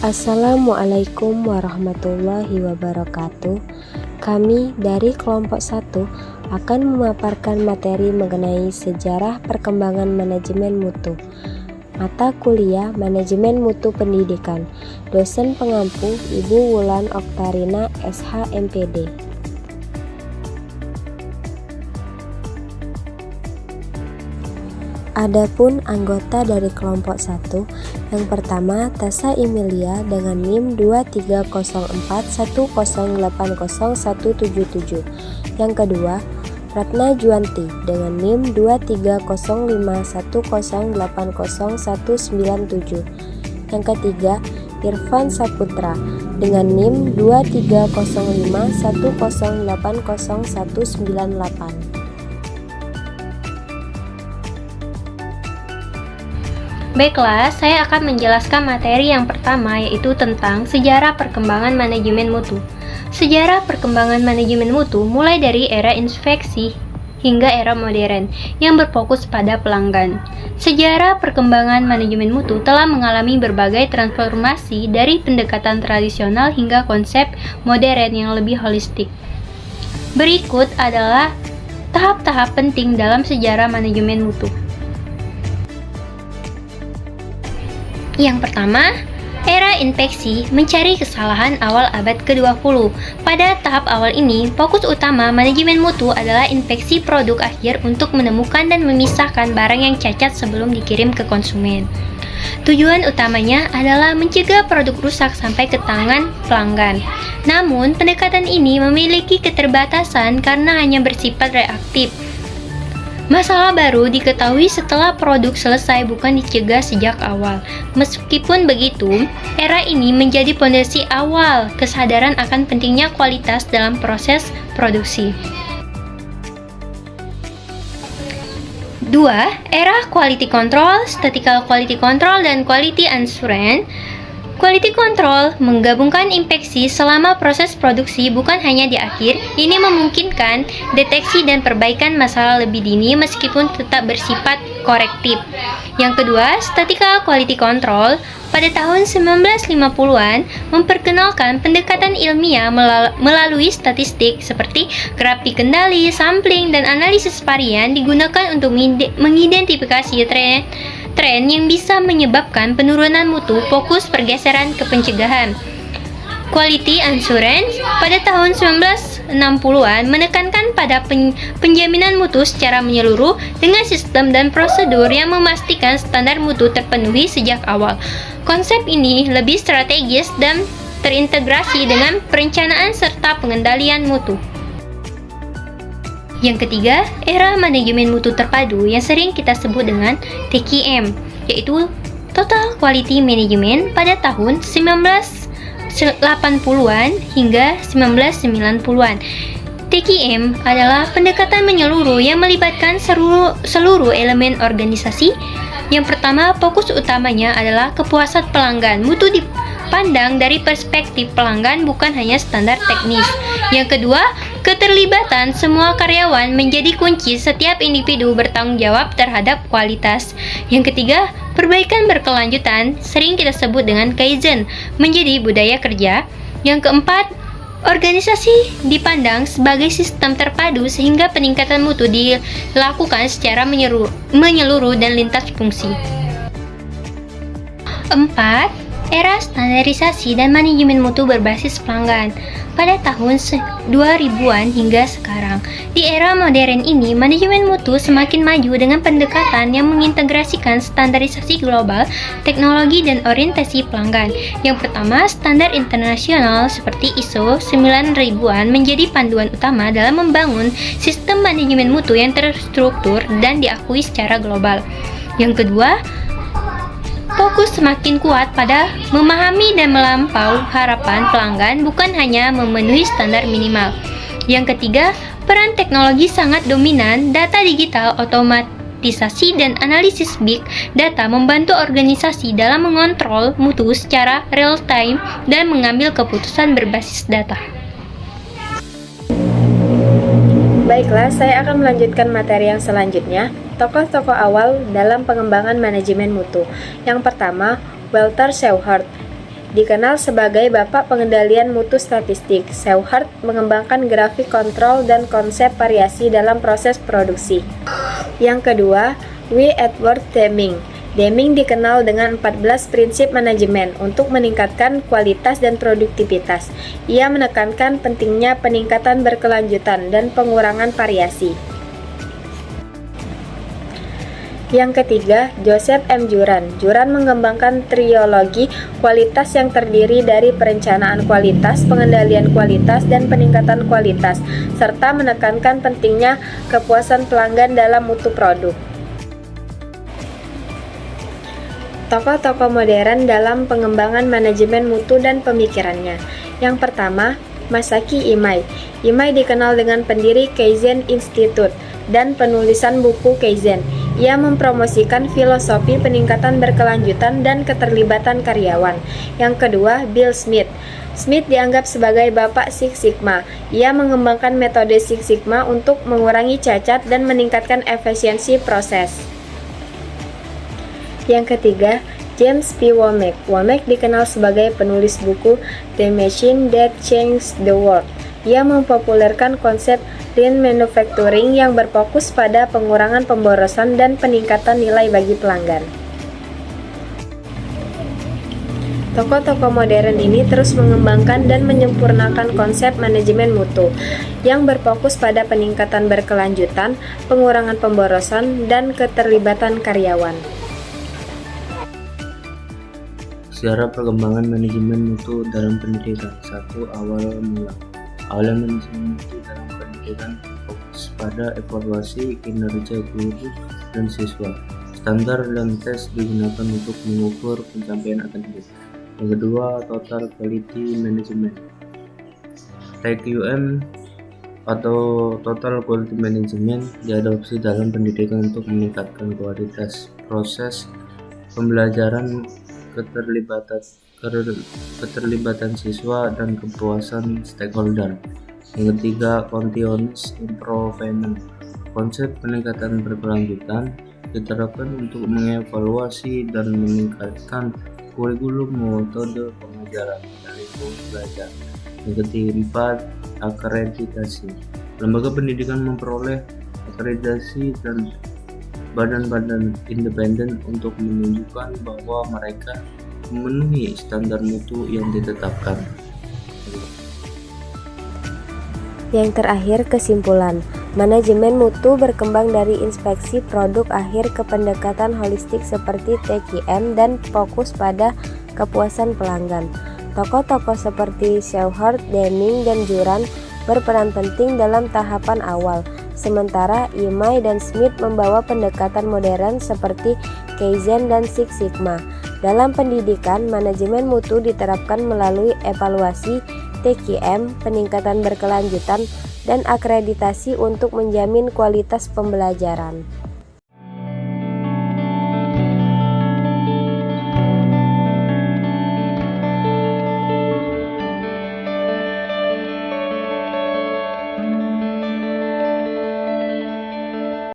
Assalamualaikum warahmatullahi wabarakatuh. Kami dari kelompok 1 akan memaparkan materi mengenai sejarah perkembangan manajemen mutu. Mata kuliah Manajemen Mutu Pendidikan. Dosen pengampu Ibu Wulan Oktarina, SH MPD. Adapun anggota dari kelompok 1, yang pertama Tasa Emilia dengan NIM 230410801777. Yang kedua Ratna Juanti dengan NIM 230510801997. Yang ketiga Irfan Saputra dengan NIM 230510801998. Baiklah, saya akan menjelaskan materi yang pertama, yaitu tentang sejarah perkembangan manajemen mutu. Sejarah perkembangan manajemen mutu mulai dari era inspeksi hingga era modern yang berfokus pada pelanggan. Sejarah perkembangan manajemen mutu telah mengalami berbagai transformasi dari pendekatan tradisional hingga konsep modern yang lebih holistik. Berikut adalah tahap-tahap penting dalam sejarah manajemen mutu. Yang pertama, era inspeksi mencari kesalahan awal abad ke-20. Pada tahap awal ini, fokus utama manajemen mutu adalah inspeksi produk akhir untuk menemukan dan memisahkan barang yang cacat sebelum dikirim ke konsumen. Tujuan utamanya adalah mencegah produk rusak sampai ke tangan pelanggan. Namun, pendekatan ini memiliki keterbatasan karena hanya bersifat reaktif. Masalah baru diketahui setelah produk selesai, bukan dicegah sejak awal. Meskipun begitu, era ini menjadi fondasi awal kesadaran akan pentingnya kualitas dalam proses produksi. 2. Era quality control, statistical quality control, dan quality assurance. Quality control menggabungkan inspeksi selama proses produksi, bukan hanya di akhir. Ini memungkinkan deteksi dan perbaikan masalah lebih dini meskipun tetap bersifat korektif. Yang kedua, statistical quality control pada tahun 1950-an memperkenalkan pendekatan ilmiah melalui statistik seperti grafik kendali, sampling, dan analisis varian digunakan untuk mengidentifikasi tren yang bisa menyebabkan penurunan mutu. Fokus pergeseran ke pencegahan. Quality assurance pada tahun 1960-an menekankan pada penjaminan mutu secara menyeluruh dengan sistem dan prosedur yang memastikan standar mutu terpenuhi sejak awal. Konsep ini lebih strategis dan terintegrasi dengan perencanaan serta pengendalian mutu. Yang ketiga, era manajemen mutu terpadu yang sering kita sebut dengan TQM, yaitu Total Quality Management pada tahun 1980-an hingga 1990-an. TQM adalah pendekatan menyeluruh yang melibatkan seluruh elemen organisasi. Yang pertama, fokus utamanya adalah kepuasan pelanggan. Mutu dipandang dari perspektif pelanggan, bukan hanya standar teknis. Yang kedua, keterlibatan semua karyawan menjadi kunci. Setiap individu bertanggung jawab terhadap kualitas. Yang ketiga, perbaikan berkelanjutan, sering kita sebut dengan Kaizen, menjadi budaya kerja. Yang keempat, organisasi dipandang sebagai sistem terpadu sehingga peningkatan mutu dilakukan secara menyeluruh dan lintas fungsi. 4. Era standarisasi dan manajemen mutu berbasis pelanggan pada tahun 2000-an hingga sekarang. Di era modern ini, manajemen mutu semakin maju dengan pendekatan yang mengintegrasikan standarisasi global, teknologi, dan orientasi pelanggan. Yang pertama, standar internasional seperti ISO 9000-an menjadi panduan utama dalam membangun sistem manajemen mutu yang terstruktur dan diakui secara global. Yang kedua, fokus semakin kuat pada memahami dan melampaui harapan pelanggan, bukan hanya memenuhi standar minimal. Yang ketiga, peran teknologi sangat dominan. Data digital, otomatisasi, dan analisis big data membantu organisasi dalam mengontrol mutu secara real time dan mengambil keputusan berbasis data. Baiklah, saya akan melanjutkan materi yang selanjutnya, tokoh-tokoh awal dalam pengembangan manajemen mutu. Yang pertama, Walter Shewhart. dikenal sebagai bapak pengendalian mutu statistik. Shewhart mengembangkan grafik kontrol dan konsep variasi dalam proses produksi. Yang kedua, W. Edward Deming. Deming dikenal dengan 14 prinsip manajemen untuk meningkatkan kualitas dan produktivitas. Ia menekankan pentingnya peningkatan berkelanjutan dan pengurangan variasi. Yang ketiga, Joseph M. Juran. Juran mengembangkan trilogi kualitas yang terdiri dari perencanaan kualitas, pengendalian kualitas, dan peningkatan kualitas, serta menekankan pentingnya kepuasan pelanggan dalam mutu produk. Tokoh-tokoh modern dalam pengembangan manajemen mutu dan pemikirannya. Yang pertama, Masaki Imai. Imai dikenal dengan pendiri Kaizen Institute dan penulisan buku Kaizen. Ia mempromosikan filosofi peningkatan berkelanjutan dan keterlibatan karyawan. Yang kedua, Bill Smith. Smith dianggap sebagai bapak Six Sigma. Ia mengembangkan metode Six Sigma untuk mengurangi cacat dan meningkatkan efisiensi proses. Yang ketiga, James P. Womack. Womack dikenal sebagai penulis buku The Machine That Changed the World. Ia mempopulerkan konsep Lean Manufacturing yang berfokus pada pengurangan pemborosan dan peningkatan nilai bagi pelanggan. Tokoh-tokoh modern ini terus mengembangkan dan menyempurnakan konsep manajemen mutu yang berfokus pada peningkatan berkelanjutan, pengurangan pemborosan, dan keterlibatan karyawan. Sejarah perkembangan manajemen mutu dalam pendidikan. 1. Awal mula. Awal manajemen mutu dalam pendidikan fokus pada evaluasi kinerja guru dan siswa. Standar dan tes digunakan untuk mengukur pencapaian akademik. Yang kedua, Total Quality Management. TQM atau Total Quality Management diadopsi dalam pendidikan untuk meningkatkan kualitas proses pembelajaran, keterlibatan siswa, dan kepuasan stakeholder. Yang ketiga, Continuous Improvement. Konsep peningkatan berkelanjutan diterapkan untuk mengevaluasi dan meningkatkan kurikulum metode pengajaran dan lingkungan belajar. Yang keempat, akreditasi. Lembaga pendidikan memperoleh akreditasi dan badan-badan independen untuk menunjukkan bahwa mereka memenuhi standar mutu yang ditetapkan. Yang terakhir, kesimpulan. Manajemen mutu berkembang dari inspeksi produk akhir ke pendekatan holistik seperti TQM dan fokus pada kepuasan pelanggan. Tokoh-tokoh seperti Shewhart, Deming, dan Juran berperan penting dalam tahapan awal. Sementara Imai dan Smith membawa pendekatan modern seperti Kaizen dan Six Sigma. Dalam pendidikan, manajemen mutu diterapkan melalui evaluasi, TQM, peningkatan berkelanjutan, dan akreditasi untuk menjamin kualitas pembelajaran.